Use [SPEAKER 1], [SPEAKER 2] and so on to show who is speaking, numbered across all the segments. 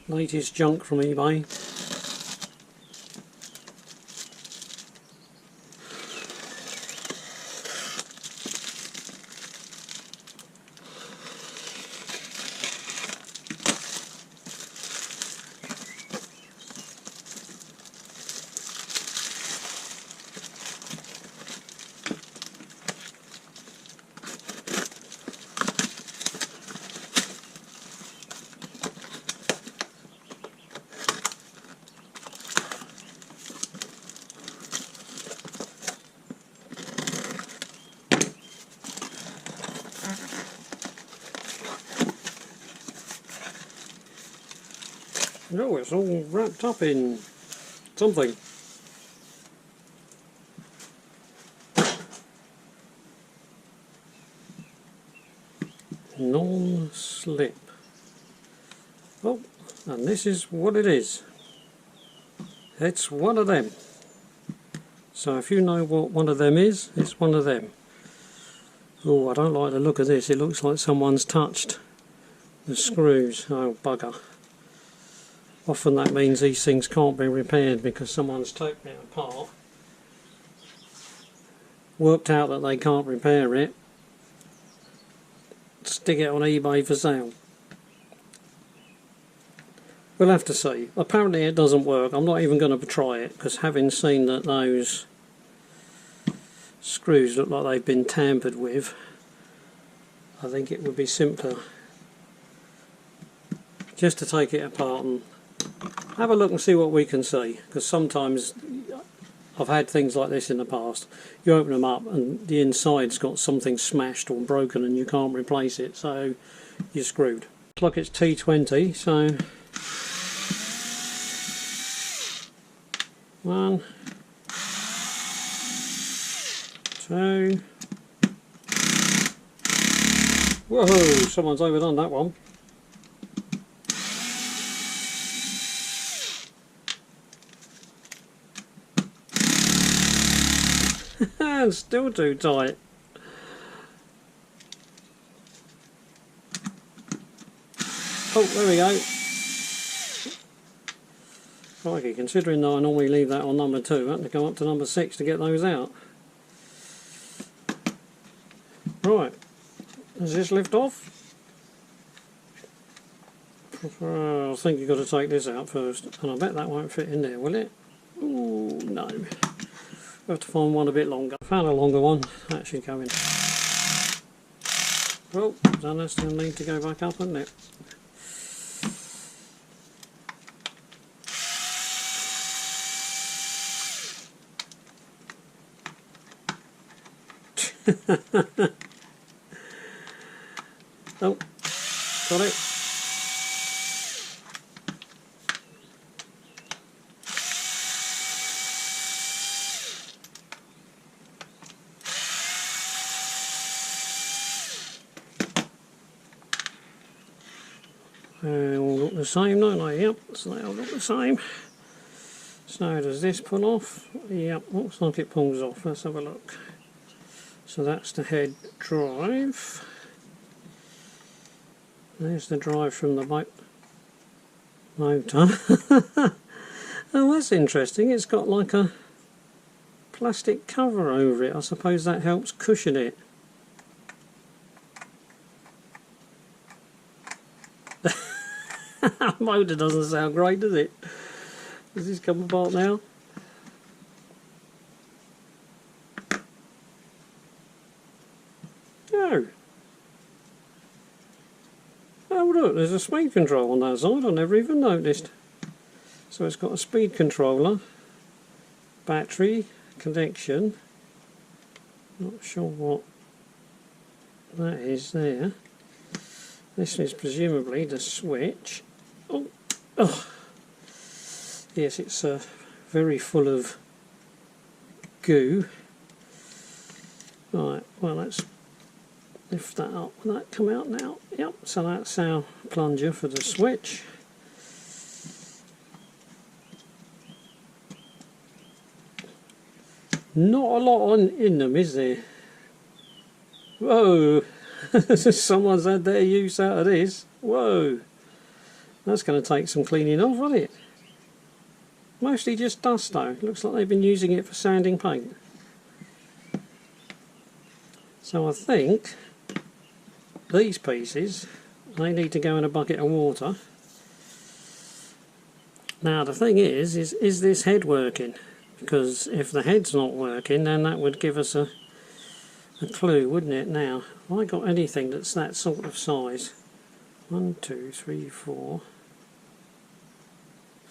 [SPEAKER 1] latest junk from eBay. No, it's all wrapped up in something. Non-slip. Oh, and this is what it is. It's one of them. So if you know what one of them is, it's one of them. Oh, I don't like the look of this. It looks like someone's touched the screws. Oh, bugger. Often that means these things can't be repaired because someone's taken it apart, worked out that they can't repair it, stick it on eBay for sale. We'll have to see. Apparently it doesn't work. I'm not even going to try it because having seen that those screws look like they've been tampered with, I think it would be simpler just to take it apart and have a look and see what we can see, because sometimes I've had things like this in the past. You open them up and the inside's got something smashed or broken and you can't replace it, so you're screwed. Looks like it's T20, so 1, 2. Whoa, someone's overdone that one. Still too tight. Oh, there we go. Crikey, considering that I normally leave that on number 2, I had to go up to number 6 to get those out. Right, does this lift off? I think you've got to take this out first, and I bet that won't fit in there, will it? Ooh, no. We'll have to find one a bit longer. Found a longer one, that should go in. Oh, then that still need to go back up, doesn't it? Oh, got it. They all look the same, don't they? Yep, so they all look the same. So does this pull off? Yep, looks like it pulls off. Let's have a look. So that's the head drive. There's the drive from the motor. Oh, that's interesting. It's got like a plastic cover over it. I suppose that helps cushion it. Motor doesn't sound great, does it? Does this come apart now? No. Oh look, there's a speed control on that side. I never even noticed. So it's got a speed controller, battery, connection. Not sure what that is there. This is presumably the switch. Oh, oh. Yes, it's very full of goo. Right, well, let's lift that up. Will that come out now? Yep, so that's our plunger for the switch. Not a lot in them, is there? Whoa! Someone's had their use out of this. Whoa! That's going to take some cleaning off, won't it? Mostly just dust though. Looks like they've been using it for sanding paint. So I think these pieces, they need to go in a bucket of water. Now the thing is this head working? Because if the head's not working, then that would give us a clue, wouldn't it? Now, have I got anything that's that sort of size? 1, 2, 3, 4,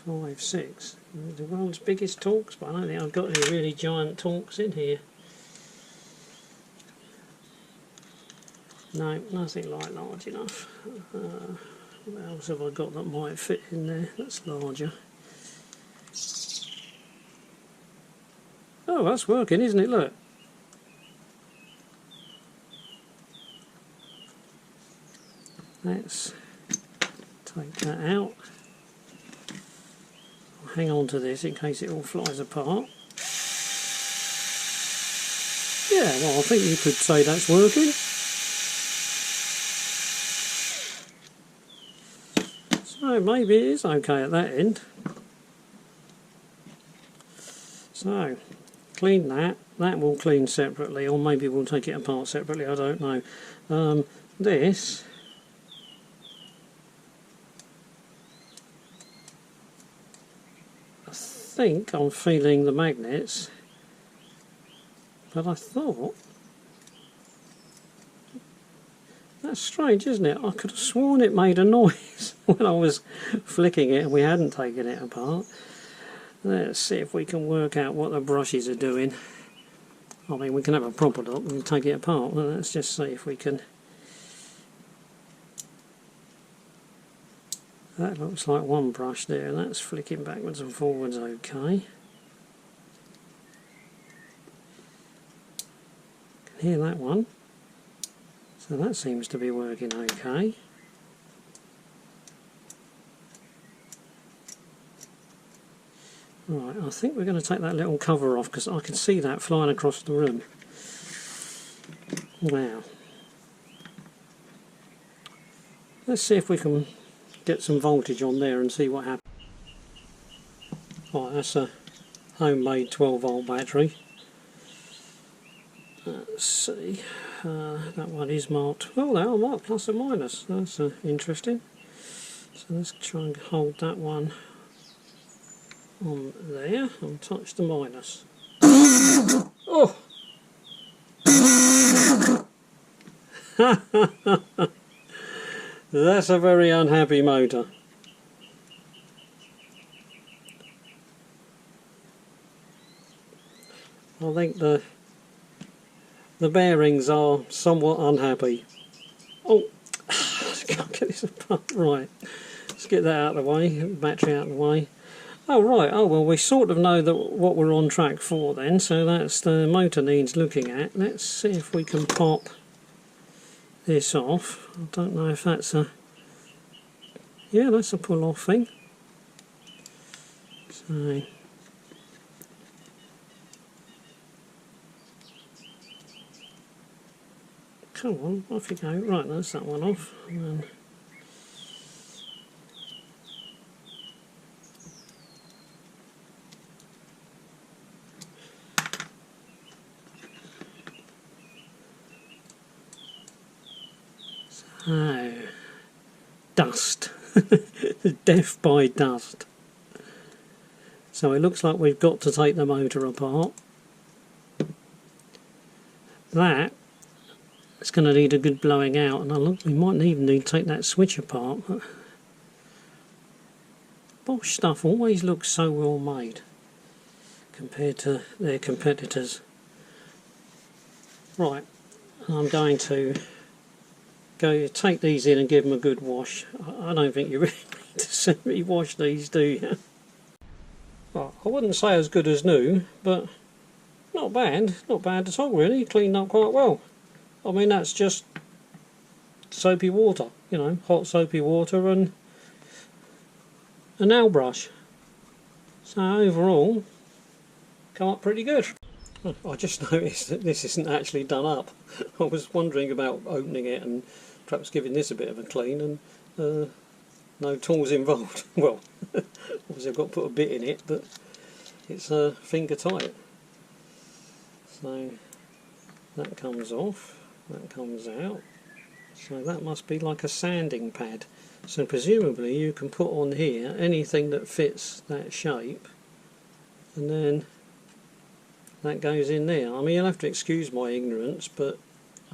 [SPEAKER 1] 5, 6. The world's biggest torques, but I don't think I've got any really giant torques in here. No, nothing like large enough. What else have I got that might fit in there that's larger? Oh, that's working, isn't it? Look. Let's take that out. I'll hang on to this in case it all flies apart. Yeah, well, I think you could say that's working. So maybe it is okay at that end. So, clean that. That will clean separately, or maybe we'll take it apart separately, I don't know. This... I think I'm feeling the magnets, but I thought, that's strange, isn't it? I could have sworn it made a noise when I was flicking it and we hadn't taken it apart. Let's see if we can work out what the brushes are doing. I mean, we can have a proper look and take it apart. Well, let's just see if we can. That looks like one brush there, and that's flicking backwards and forwards okay. Can hear that one. So that seems to be working okay. Right, I think we're going to take that little cover off because I can see that flying across the room. Now, let's see if we can get some voltage on there and see what happens. Right, that's a homemade 12 volt battery. Let's see, that one is marked, well, they are marked plus or minus, that's interesting. So let's try and hold that one on there and touch the minus. Oh! That's a very unhappy motor. I think the bearings are somewhat unhappy. Oh, I can't get this apart. Right, let's get that out of the way, battery out of the way. Oh right, oh well, we sort of know that what we're on track for then, so that's the motor needs looking at. Let's see if we can pop this off. I don't know if that's a... yeah, that's a pull-off thing. So... come on, off you go. Right, that's that one off. And then... so, dust. Death by dust. So it looks like we've got to take the motor apart. That it's going to need a good blowing out, and we might even need to take that switch apart. But Bosch stuff always looks so well made compared to their competitors. Right, I'm going to go take these in and give them a good wash. I don't think you really need to semi-wash these, do you? Well, I wouldn't say as good as new, but not bad at all really, cleaned up quite well. I mean, that's just soapy water, you know, hot soapy water and a nail brush. So overall, come up pretty good. I just noticed that this isn't actually done up. I was wondering about opening it and perhaps giving this a bit of a clean, and no tools involved. Well, obviously I've got to put a bit in it, but it's finger tight. So that comes off, that comes out. So that must be like a sanding pad. So presumably you can put on here anything that fits that shape, and then that goes in there. I mean, you'll have to excuse my ignorance, but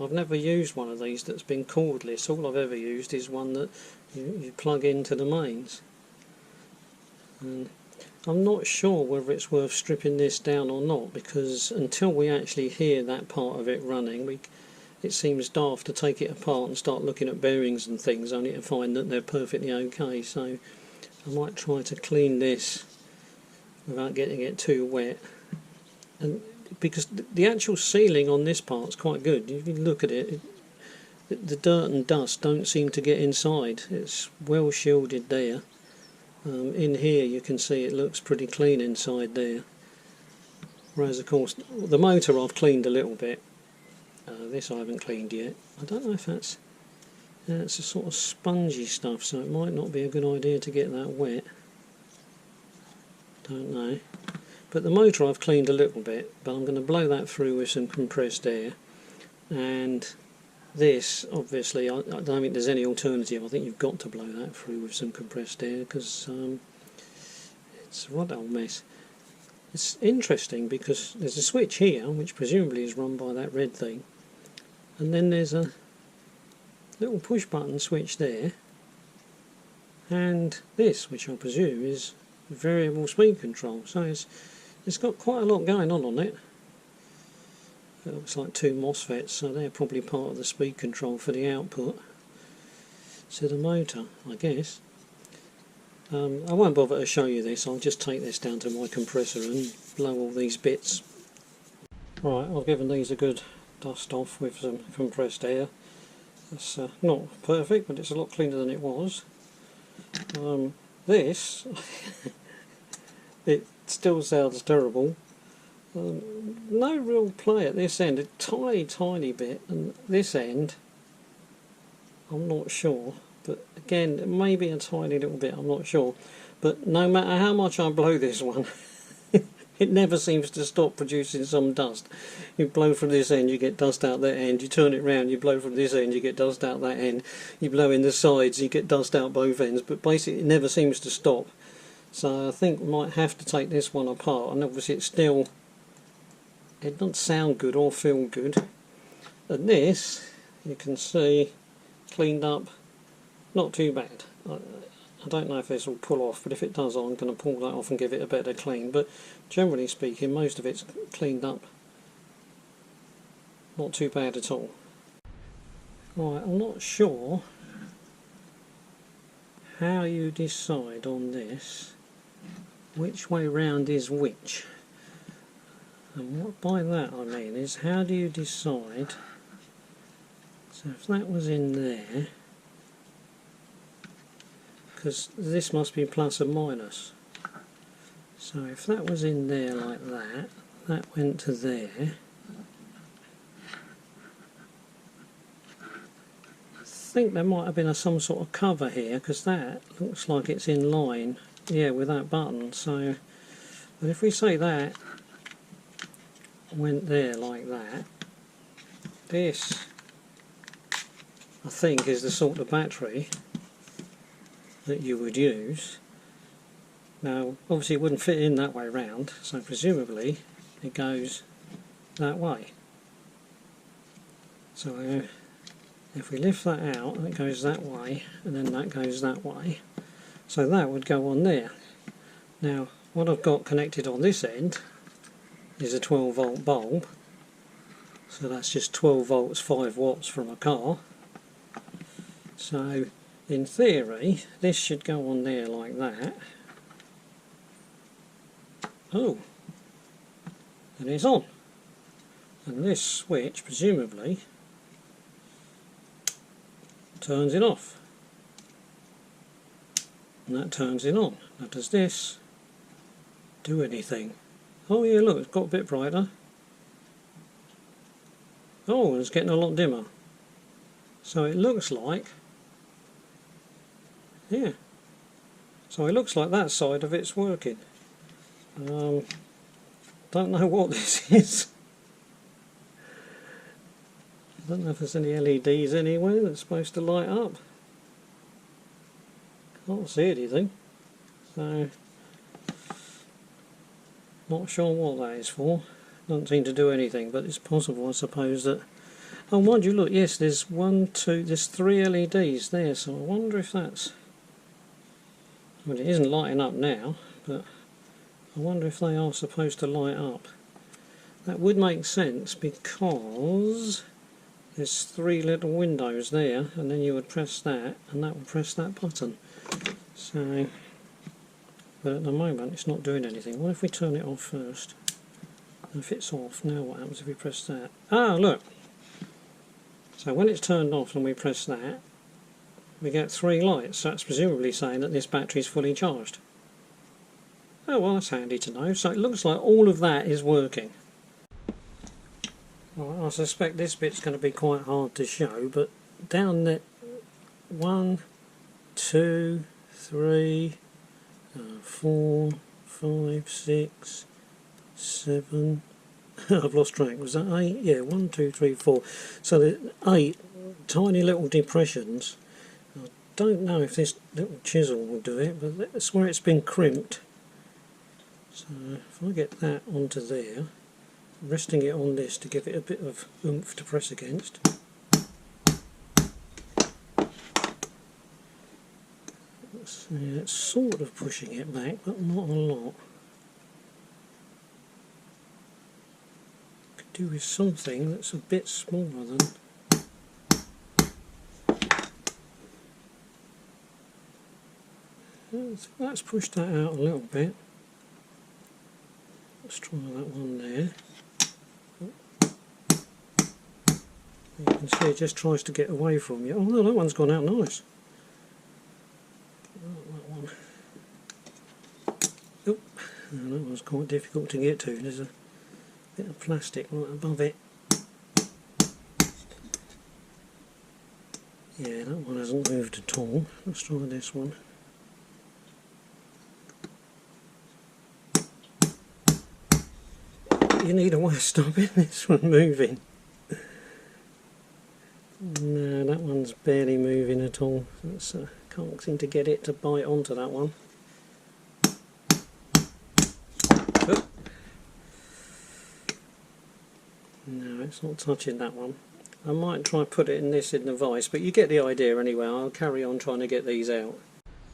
[SPEAKER 1] I've never used one of these that's been cordless. All I've ever used is one that you plug into the mains. And I'm not sure whether it's worth stripping this down or not, because until we actually hear that part of it running, it seems daft to take it apart and start looking at bearings and things only to find that they're perfectly okay. So I might try to clean this without getting it too wet, and because the actual sealing on this part's quite good. If you look at it, the dirt and dust don't seem to get inside. It's well shielded there. In here you can see it looks pretty clean inside there, whereas of course the motor I've cleaned a little bit. This I haven't cleaned yet. I don't know if it's a sort of spongy stuff, so it might not be a good idea to get that wet. Don't know. But the motor I've cleaned a little bit, but I'm going to blow that through with some compressed air. And this, obviously, I don't think there's any alternative. I think you've got to blow that through with some compressed air, because it's a right old mess. It's interesting because there's a switch here, which presumably is run by that red thing, and then there's a little push button switch there, and this, which I presume is variable speed control. So it's got quite a lot going on it. It looks like two MOSFETs, so they're probably part of the speed control for the output to the motor, I guess. I won't bother to show you this. I'll just take this down to my compressor and blow all these bits. Right, I've given these a good dust off with some compressed air. It's not perfect, but it's a lot cleaner than it was. This, it still sounds terrible. No real play at this end, a tiny bit, and this end I'm not sure, but again maybe a tiny little bit, I'm not sure. But no matter how much I blow this one, it never seems to stop producing some dust. You blow from this end, you get dust out that end. You turn it round, you blow from this end, you get dust out that end. You blow in the sides, you get dust out both ends. But basically it never seems to stop. So I think we might have to take this one apart. And obviously it doesn't sound good or feel good. And this, you can see, cleaned up, not too bad. I don't know if this will pull off, but if it does, I'm going to pull that off and give it a better clean. But generally speaking, most of it's cleaned up. Not too bad at all. Right, I'm not sure how you decide on this, which way round is which. And what by that I mean is, how do you decide? So if that was in there, because this must be plus and minus. So if that was in there like that, that went to there. I think there might have been some sort of cover here, because that looks like it's in line, yeah, with that button. So, but if we say that went there like that, this I think is the sort of battery that you would use. Now obviously it wouldn't fit in that way round, so presumably it goes that way. So if we lift that out, it goes that way, and then that goes that way. So that would go on there. Now what I've got connected on this end is a 12 volt bulb, so that's just 12 volts 5 watts from a car. So in theory this should go on there like that. Oh, and it's on. And this switch presumably turns it off. And that turns it on. Now does this do anything? Oh yeah, look, it's got a bit brighter. Oh, and it's getting a lot dimmer. So it looks like, yeah, So it looks like that side of it's working. Don't know what this is. I don't know if there's any LEDs anywhere that's supposed to light up. Can't see anything. So, not sure what that is for. Doesn't seem to do anything, but it's possible, I suppose, that... Oh, mind you, look, yes, there's there's 3 LEDs there, so I wonder if that's... Well, it isn't lighting up now, but I wonder if they are supposed to light up. That would make sense, because there's 3 little windows there, and then you would press that, and that would press that button. So, but at the moment it's not doing anything. What if we turn it off first? If it's off, now what happens if we press that? Ah, look! So when it's turned off and we press that, we get 3 lights. So that's presumably saying that this battery is fully charged. Oh well, that's handy to know. So it looks like all of that is working. Well, I suspect this bit's going to be quite hard to show, but down there, 1, 2, 3, 4, 5, 6, 7. I've lost track. Was that 8? Yeah, 1, 2, 3, 4. So there's 8 tiny little depressions. I don't know if this little chisel will do it, but that's where it's been crimped. So if I get that onto there, resting it on this to give it a bit of oomph to press against. So it's sort of pushing it back, but not a lot. Could do with something that's a bit smaller than... Let's push that out a little bit. Let's try that one there. You can see it just tries to get away from you. Oh no, that one's gone out nice. That one. Oh, that one's quite difficult to get to. There's a bit of plastic right above it. Yeah, that one hasn't moved at all. Let's try this one. You need a way of stopping this one moving. No, that one's barely moving at all. Can't seem to get it to bite onto that one. Oh. No, it's not touching that one. I might try and put it in the vise, but you get the idea anyway. I'll carry on trying to get these out.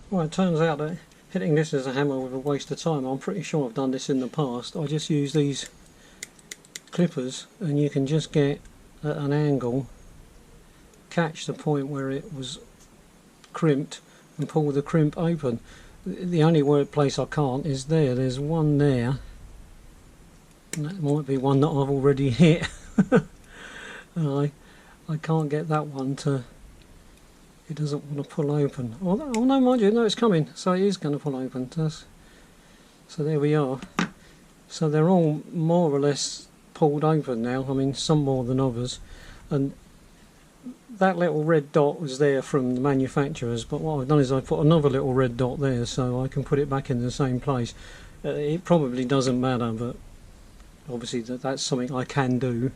[SPEAKER 1] Well, it turns out that hitting this as a hammer was a waste of time. I'm pretty sure I've done this in the past. I just use these clippers and you can just get at an angle, catch the point where it was crimped and pull the crimp open. The only place I can't is there. There's one there, and that might be one that I've already hit. I can't get that one to... It doesn't want to pull open. Oh no, mind you, no, it's coming. So it is going to pull open. So there we are. So they're all more or less pulled open now. I mean, some more than others. And that little red dot was there from the manufacturers, but what I've done is I put another little red dot there so I can put it back in the same place. It probably doesn't matter, but obviously that's something I can do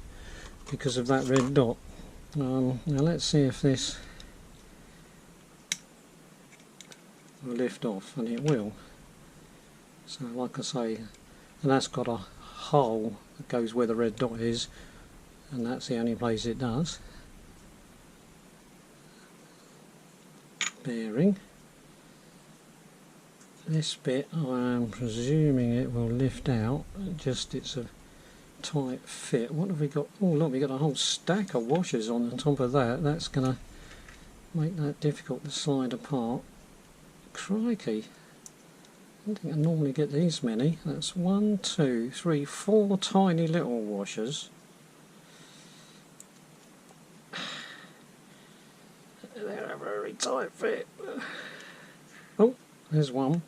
[SPEAKER 1] because of that red dot. Now let's see if this will lift off, and it will. So like I say, and that's got a hole that goes where the red dot is, and that's the only place it does. Bearing. This bit I am presuming it will lift out, just it's a tight fit. What have we got? Oh look, we got a whole stack of washers on the top of that. That's going to make that difficult to slide apart. Crikey, I don't think I normally get these many. That's 1, 2, 3, 4 tiny little washers. They're a very tight fit. Oh, there's one.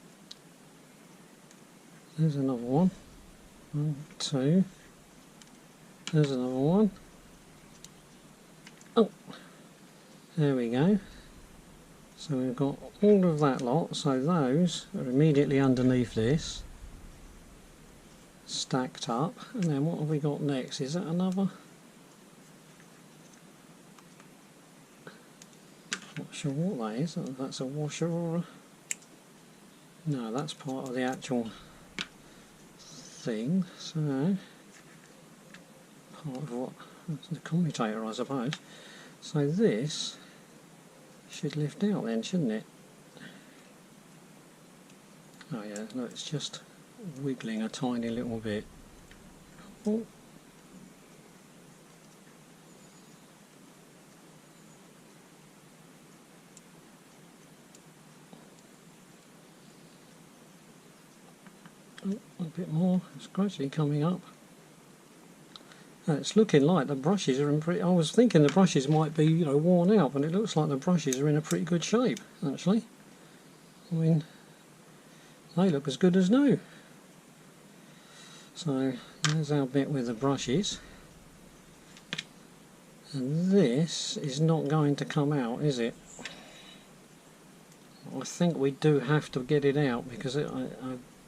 [SPEAKER 1] There's another one. 1, 2. There's another one. Oh, there we go. So we've got all of that lot, so those are immediately underneath this, stacked up. And then what have we got next? Is that another? Not sure what that is. If that's a washer or a... No, that's part of the actual thing. So part of what? The commutator, I suppose. So this should lift out then, shouldn't it? Oh yeah, no, it's just wiggling a tiny little bit. Oh. Oh, a bit more, it's gradually coming up. It's looking like the brushes are in pretty... I was thinking the brushes might be, you know, worn out, but it looks like the brushes are in a pretty good shape, actually. I mean, they look as good as new. So, there's our bit with the brushes. And this is not going to come out, is it? I think we do have to get it out, because it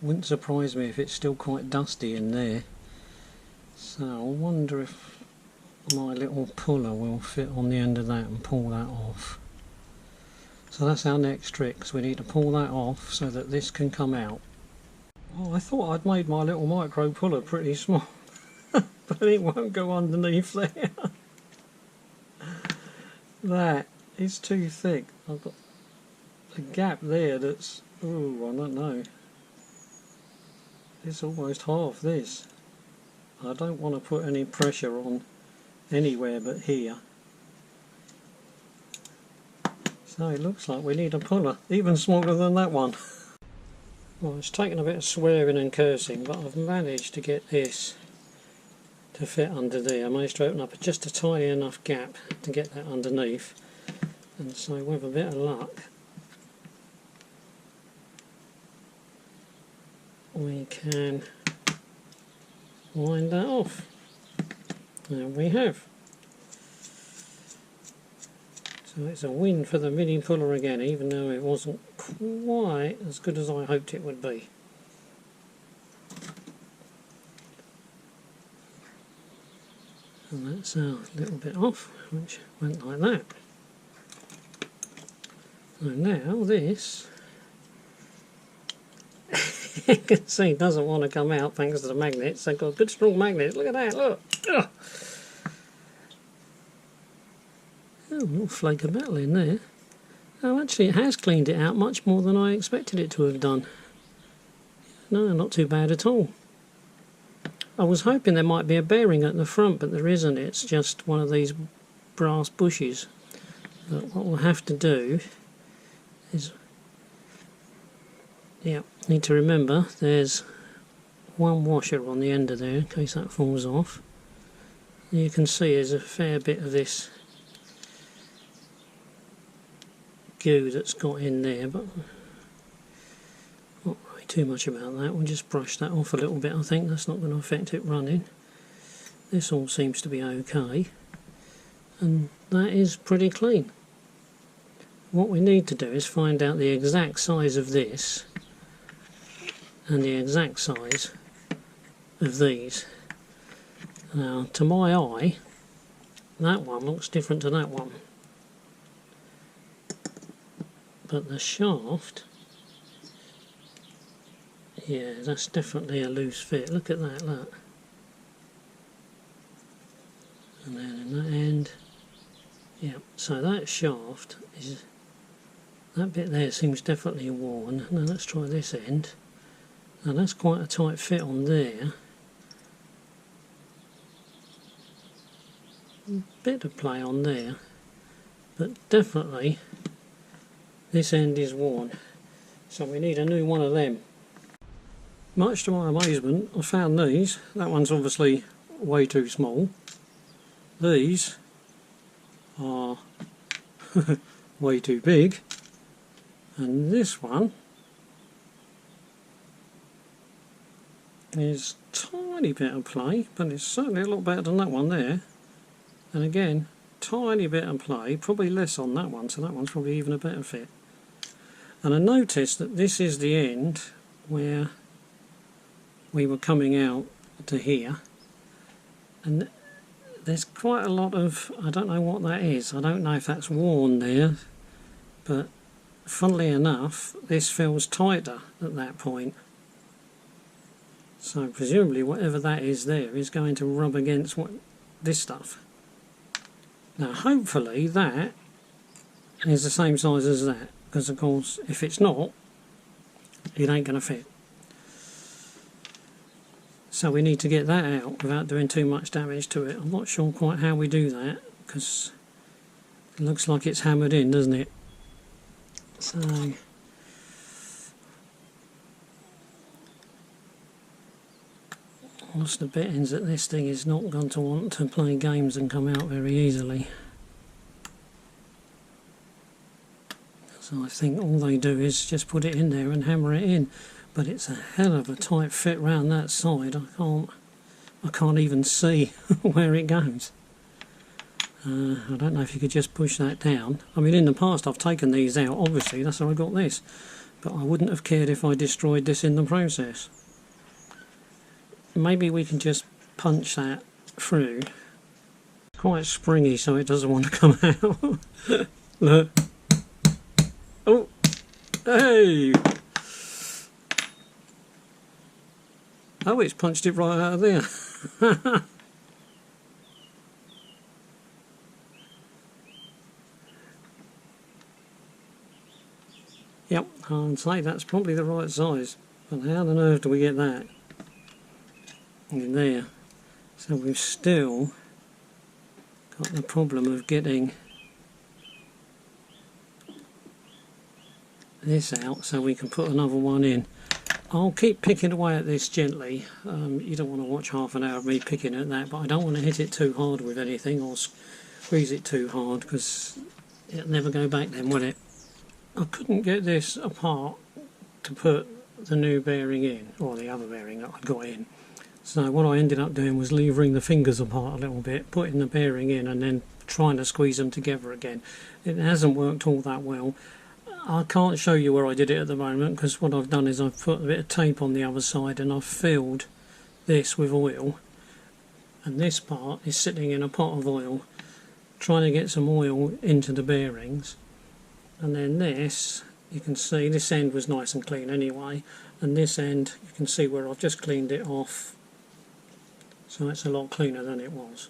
[SPEAKER 1] wouldn't surprise me if it's still quite dusty in there. So I wonder if my little puller will fit on the end of that and pull that off. So that's our next trick, so we need to pull that off so that this can come out. Oh, I thought I'd made my little micro puller pretty small, but it won't go underneath there. That is too thick. I've got a gap there that's, ooh, I don't know. It's almost half this. I don't want to put any pressure on anywhere but here. So it looks like we need a puller, even smaller than that one. Well, it's taken a bit of swearing and cursing, but I've managed to get this to fit under there. I managed to open up just a tiny enough gap to get that underneath. And so with a bit of luck, we can wind that off. There we have. So it's a win for the mini puller again, even though it wasn't quite as good as I hoped it would be. And that's our little bit off, which went like that. And now this, you can see it doesn't want to come out thanks to the magnets. They've got good strong magnets. Look at that, look! Ugh. Oh, a little flake of metal in there. Oh, actually it has cleaned it out much more than I expected it to have done. No, not too bad at all. I was hoping there might be a bearing at the front, but there isn't. It's just one of these brass bushes. But what we'll have to do is, yeah, need to remember there's one washer on the end of there in case that falls off. You can see there's a fair bit of this goo that's got in there, but not really too much about that. We'll just brush that off a little bit. I think that's not going to affect it running. This all seems to be okay, and that is pretty clean. What we need to do is find out the exact size of this and the exact size of these. Now, to my eye, that one looks different to that one. But the shaft, yeah, that's definitely a loose fit. Look at that, look. And then in that end, yeah, so that shaft is, that bit there seems definitely worn. Now let's try this end. Now that's quite a tight fit on there. Bit of play on there, but definitely this end is worn, so we need a new one of them. Much to my amazement, I found these. That one's obviously way too small. These are way too big, and this one is a tiny bit of play, but it's certainly a lot better than that one there. And again, tiny bit of play, probably less on that one, so that one's probably even a better fit. And I noticed that this is the end where we were coming out to here, and there's quite a lot of, I don't know what that is, I don't know if that's worn there, but funnily enough this feels tighter at that point, so presumably whatever that is there is going to rub against this stuff. Now hopefully that is the same size as that, because of course if it's not, it ain't going to fit. So we need to get that out without doing too much damage to it. I'm not sure quite how we do that, because it looks like it's hammered in, doesn't it? So what's the bettings that this thing is not going to want to play games and come out very easily. So I think all they do is just put it in there and hammer it in. But it's a hell of a tight fit round that side. I can't even see where it goes. I don't know if you could just push that down. I mean, in the past I've taken these out, obviously, that's how I got this. But I wouldn't have cared if I destroyed this in the process. Maybe we can just punch that through. It's quite springy, so it doesn't want to come out. Look. Oh! Hey! Oh, it's punched it right out of there. Yep, I'd say that's probably the right size. But how on earth do we get that in there? So we've still got the problem of getting this out so we can put another one in. I'll keep picking away at this gently. You don't want to watch half an hour of me picking at that, but I don't want to hit it too hard with anything or squeeze it too hard, because it'll never go back then, will it? I couldn't get this apart to put the new bearing in, or the other bearing that I got in. So what I ended up doing was levering the fingers apart a little bit, putting the bearing in and then trying to squeeze them together again. It hasn't worked all that well. I can't show you where I did it at the moment, because what I've done is I've put a bit of tape on the other side and I've filled this with oil, and this part is sitting in a pot of oil, trying to get some oil into the bearings. And then this, you can see this end was nice and clean anyway, and this end you can see where I've just cleaned it off, so it's a lot cleaner than it was.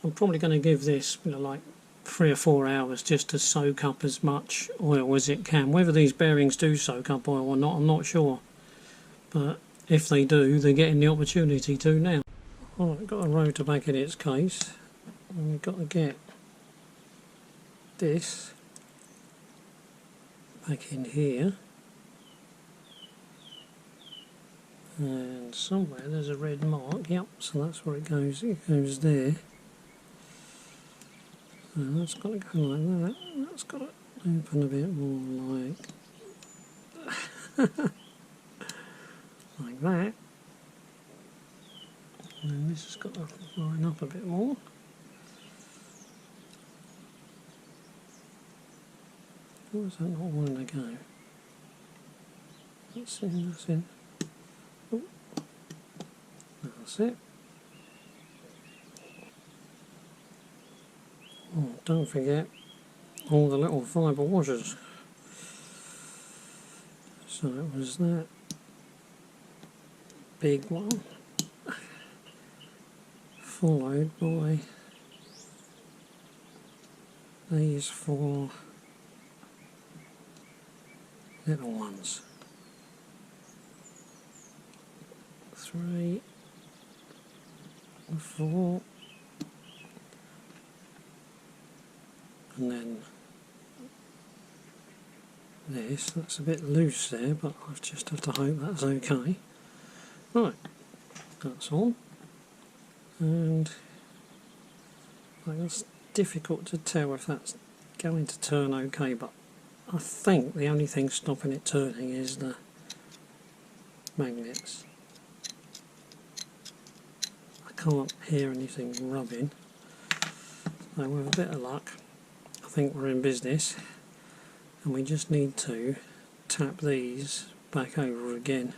[SPEAKER 1] I'm probably going to give this, like 3 or 4 hours just to soak up as much oil as it can. Whether these bearings do soak up oil or not, I'm not sure, but if they do, they're getting the opportunity to now. Alright, got a rotor back in its case, and we've got to get this back in here, and somewhere there's a red mark. Yep, so that's where it goes there. So that's got to go like that. That's got to open a bit more like like that. And then this has got to line up a bit more. Why is that not wanting to go? That's in, that's in. Oh, that's it. Oh, don't forget all the little fibre washers. So it was that big one, followed by these 4 little ones. 3, 4, and then that's a bit loose there, but I just have to hope that's okay. Right, that's all, and it's difficult to tell if that's going to turn okay, but I think the only thing stopping it turning is the magnets. I can't hear anything rubbing, so with a bit of luck I think we're in business. and we just need to tap these back over again.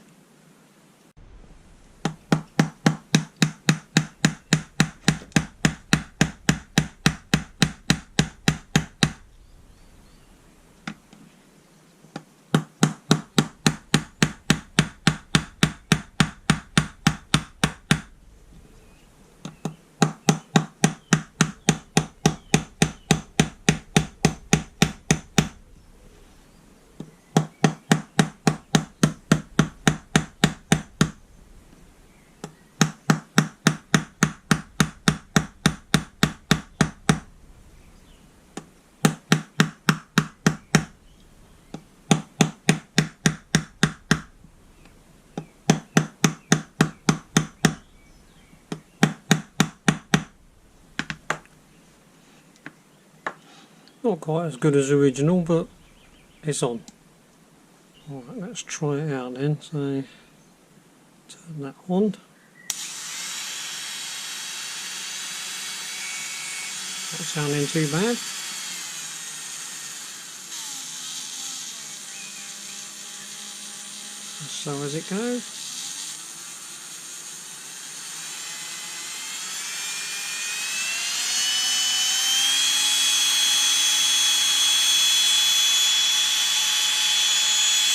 [SPEAKER 1] Not quite as good as original, but it's on. Alright, let's try it out then. So turn that on. Not sounding too bad. As slow as it goes.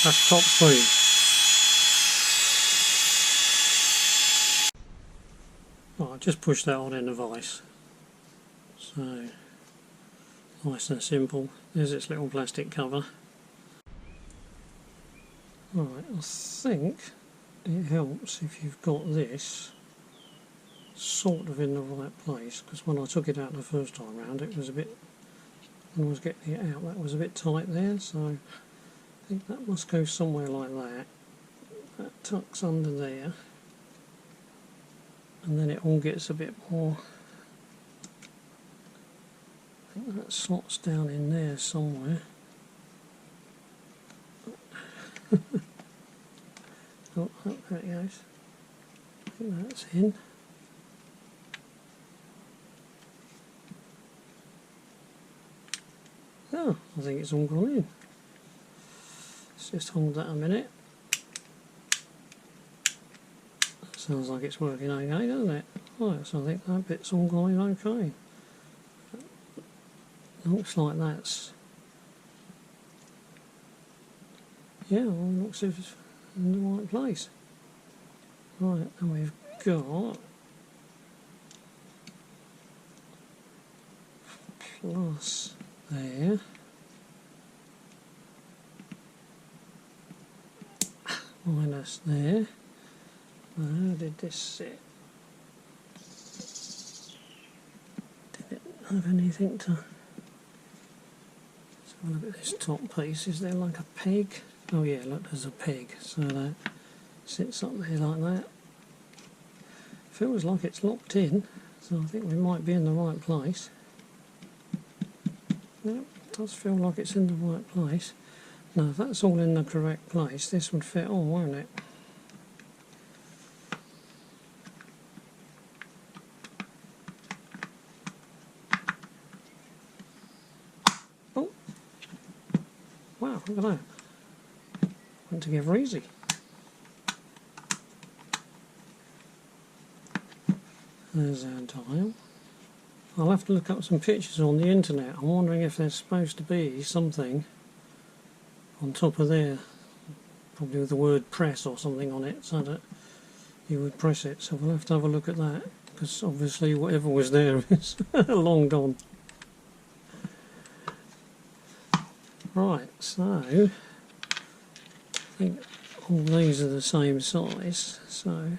[SPEAKER 1] That's top speed. Right, just push that on in the vise. So, nice and simple. There's its little plastic cover. Right, I think it helps if you've got this sort of in the right place, because when I took it out the first time round, it was a bit, when I was getting it out, that was a bit tight there, so I think that must go somewhere like that. That tucks under there, and then it all gets a bit more. I think that slots down in there somewhere. Oh, there it goes. I think that's in. Oh, I think it's all gone in. Let's just hold that a minute. That sounds like it's working okay, doesn't it? Right, so I think that bit's all going okay. Looks like that's, yeah, well, looks as if it's in the right place. Right, and we've got plus there, minus there. How did this sit? Did it have anything to... Let's have a look at this top piece. Is there like a peg? Oh yeah, look, there's a peg. So that sits up there like that. Feels like it's locked in, so I think we might be in the right place. Yep, it does feel like it's in the right place. Now if that's all in the correct place, this would fit all, won't it? Oh! Wow, look at that. Went together easy. There's our dial. I'll have to look up some pictures on the internet. I'm wondering if there's supposed to be something on top of there, probably with the word press or something on it, so that you would press it. So we'll have to have a look at that, because obviously whatever was there is long gone. Right, so I think all these are the same size, so...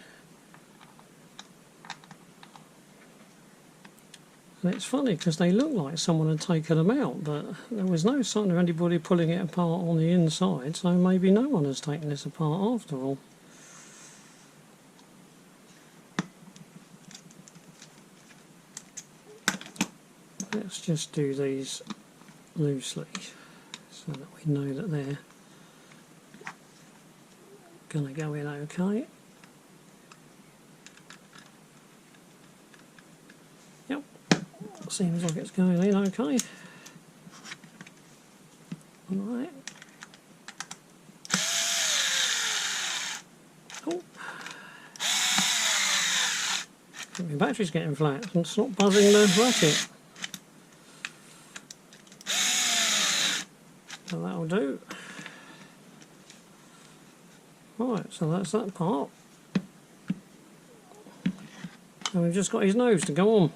[SPEAKER 1] And it's funny because they look like someone had taken them out, but there was no sign of anybody pulling it apart on the inside, so maybe no one has taken this apart after all. Let's just do these loosely so that we know that they're going to go in okay. Seems like it's going in okay. Right. Oh. My battery's getting flat and it's not buzzing the ratchet. So that'll do. Right, so that's that part. And we've just got his nose to go on.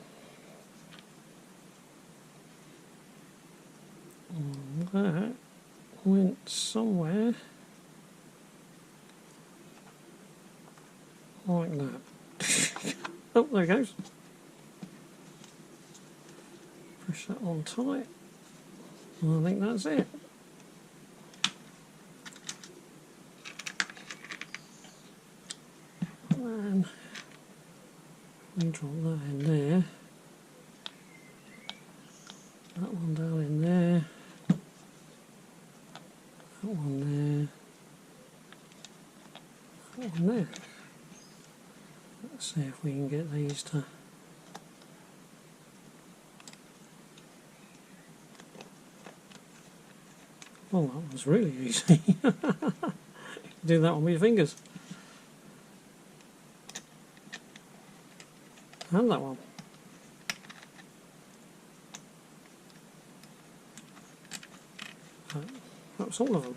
[SPEAKER 1] And that went somewhere like that. Oh, there it goes. Push that on tight. I think that's it. And we drop that in there. That one down in there. That one there. That one there. Let's see if we can get these to... Well, that was really easy. Do that on your fingers. And that one. That's all of them.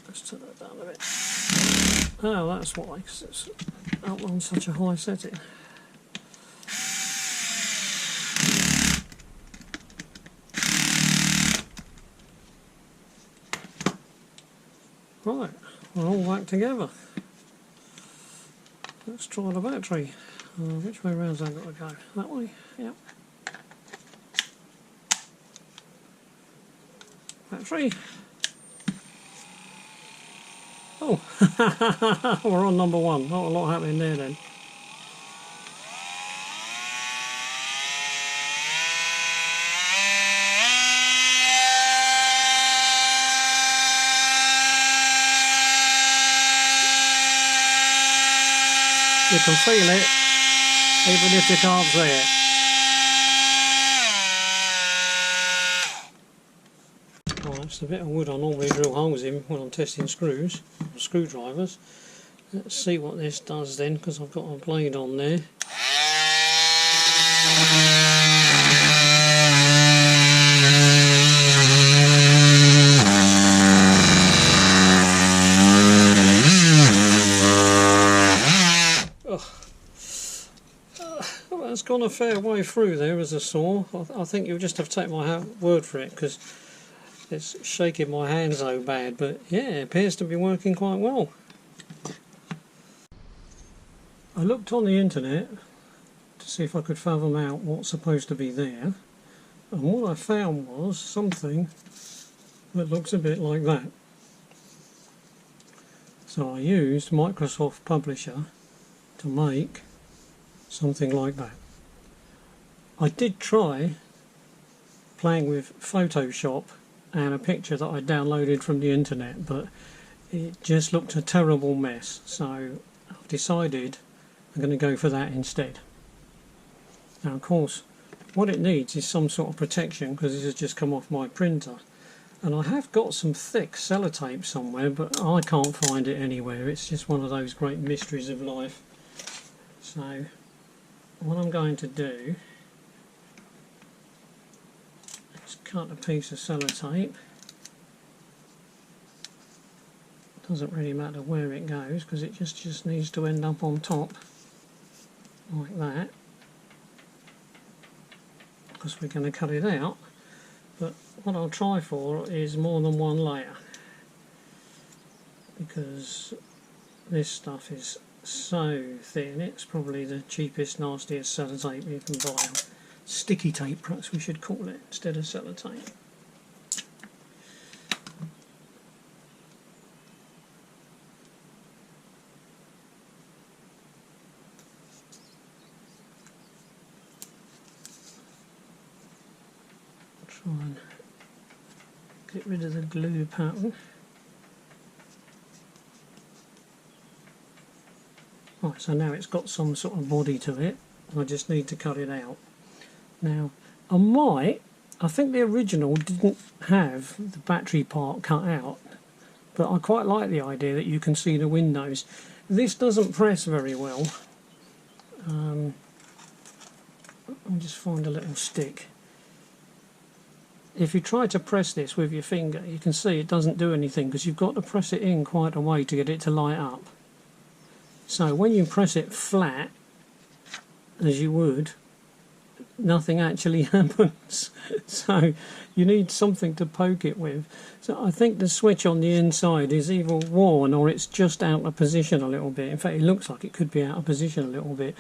[SPEAKER 1] Let's turn that down a bit. Oh, that's why, because it's up on such a high setting. Right, we're all back together. Let's try the battery. Which way round's that got to go? That way? Yep. Battery. Oh, we're on number one. Not a lot happening there then. You can feel it, even if you can't see it. Right, that's the bit of wood I normally drill holes in when I'm testing screws, or screwdrivers. Let's see what this does then, because I've got a blade on there. It's gone a fair way through there as a saw. I think you'll just have to take my word for it, because it's shaking my hands so bad, but yeah, it appears to be working quite well. I looked on the internet to see if I could fathom out what's supposed to be there, and what I found was something that looks a bit like that. So I used Microsoft Publisher to make something like that. I did try playing with Photoshop and a picture that I downloaded from the internet, but it just looked a terrible mess, so I've decided I'm going to go for that instead. Now of course what it needs is some sort of protection, because this has just come off my printer, and I have got some thick sellotape somewhere, but I can't find it anywhere. It's just one of those great mysteries of life. So what I'm going to do is cut a piece of sellotape. Doesn't really matter where it goes, because it just needs to end up on top like that, because we're going to cut it out. But what I'll try for is more than one layer, because this stuff is so thin. It's probably the cheapest, nastiest sellotape you can buy. Sticky tape, perhaps we should call it, instead of sellotape. Try and get rid of the glue pattern. Right, so now it's got some sort of body to it. I just need to cut it out. Now, I think the original didn't have the battery part cut out, but I quite like the idea that you can see the windows. This doesn't press very well. I'll just find a little stick. If you try to press this with your finger, you can see it doesn't do anything because you've got to press it in quite a way to get it to light up. So when you press it flat, as you would, nothing actually happens. So you need something to poke it with. So I think the switch on the inside is either worn or it's just out of position a little bit. In fact, it looks like it could be out of position a little bit.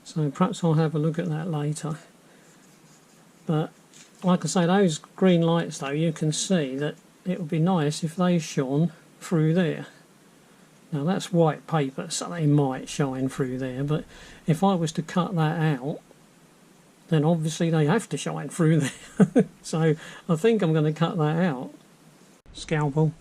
[SPEAKER 1] So perhaps I'll have a look at that later. But like I say, those green lights though, you can see that it would be nice if they shone through there. Now that's white paper, so they might shine through there, but if I was to cut that out, then obviously they have to shine through there. So I think I'm going to cut that out. Scalpel.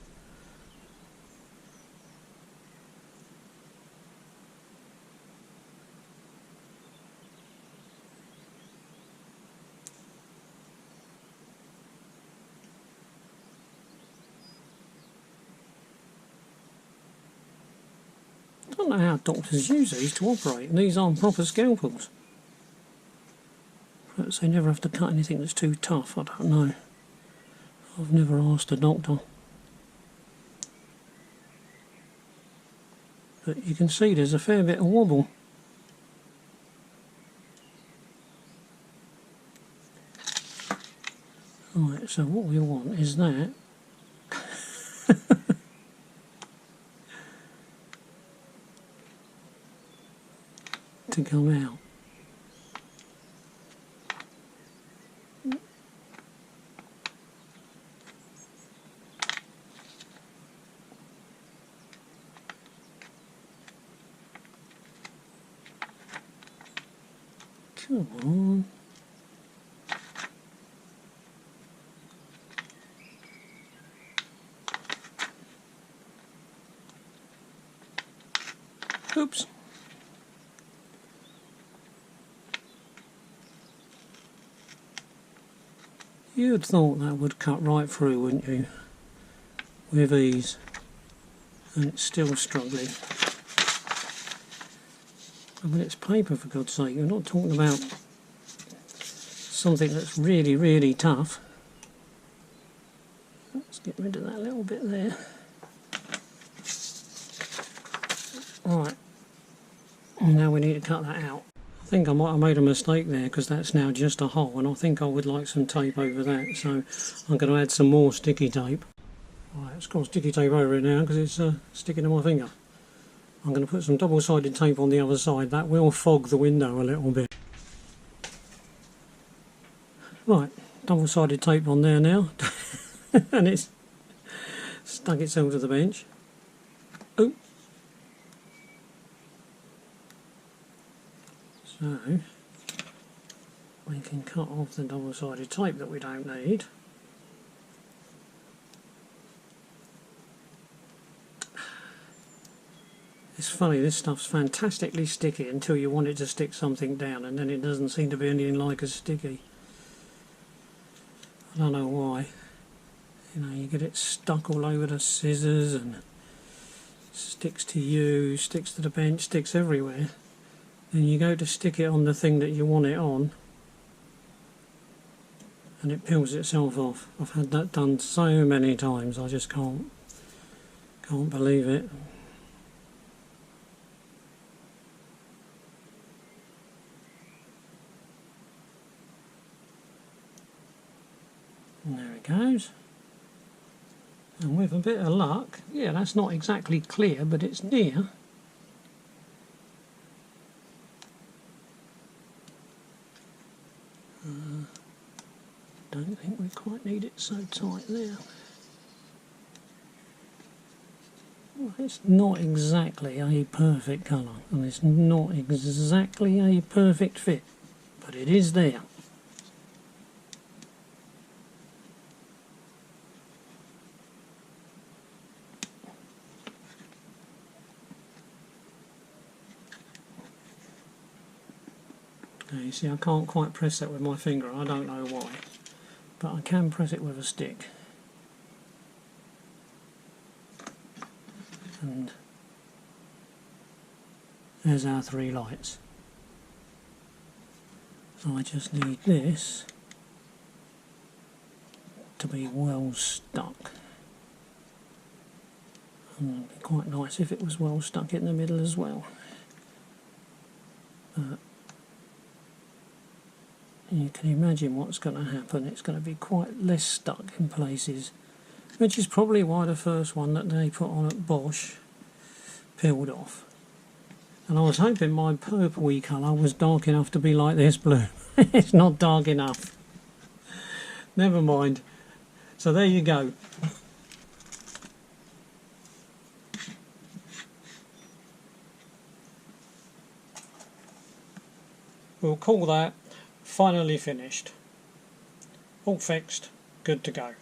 [SPEAKER 1] I don't know how doctors use these to operate, and these aren't proper scalpels. Perhaps they never have to cut anything that's too tough, I don't know. I've never asked a doctor. But you can see there's a fair bit of wobble. Right, so what we want is that. To come out. Come on. Oops. You'd thought that would cut right through, wouldn't you? With ease. And it's still struggling. I mean, it's paper, for God's sake. You're not talking about something that's really, really tough. Let's get rid of that little bit there. Right. Now we need to cut that out. I think I might have made a mistake there because that's now just a hole, and I think I would like some tape over that, so I'm going to add some more sticky tape. Right, it's got sticky tape over it now because it's sticking to my finger. I'm going to put some double-sided tape on the other side. That will fog the window a little bit. Right, double-sided tape on there now. And it's stuck itself to the bench. Oh. So we can cut off the double-sided tape that we don't need. It's funny, this stuff's fantastically sticky until you want it to stick something down, and then it doesn't seem to be anything like as sticky. I don't know why. You know, you get it stuck all over the scissors and sticks to you, sticks to the bench, sticks everywhere. Then you go to stick it on the thing that you want it on, and it peels itself off. I've had that done so many times, I just can't believe it. And there it goes. And with a bit of luck, yeah, that's not exactly clear, but it's near. Don't think we quite need it so tight there. Well, it's not exactly a perfect colour, and it's not exactly a perfect fit, but it is there. Now you see I can't quite press that with my finger, I don't know why, but I can press it with a stick. And there's our 3 lights. So I just need this to be well stuck. And it'd be quite nice if it was well stuck in the middle as well. But you can imagine what's going to happen. It's going to be quite less stuck in places, which is probably why the first one that they put on at Bosch peeled off. And I was hoping my purpley colour was dark enough to be like this blue. It's not dark enough. Never mind. So there you go. We'll call that finally finished. All fixed, good to go.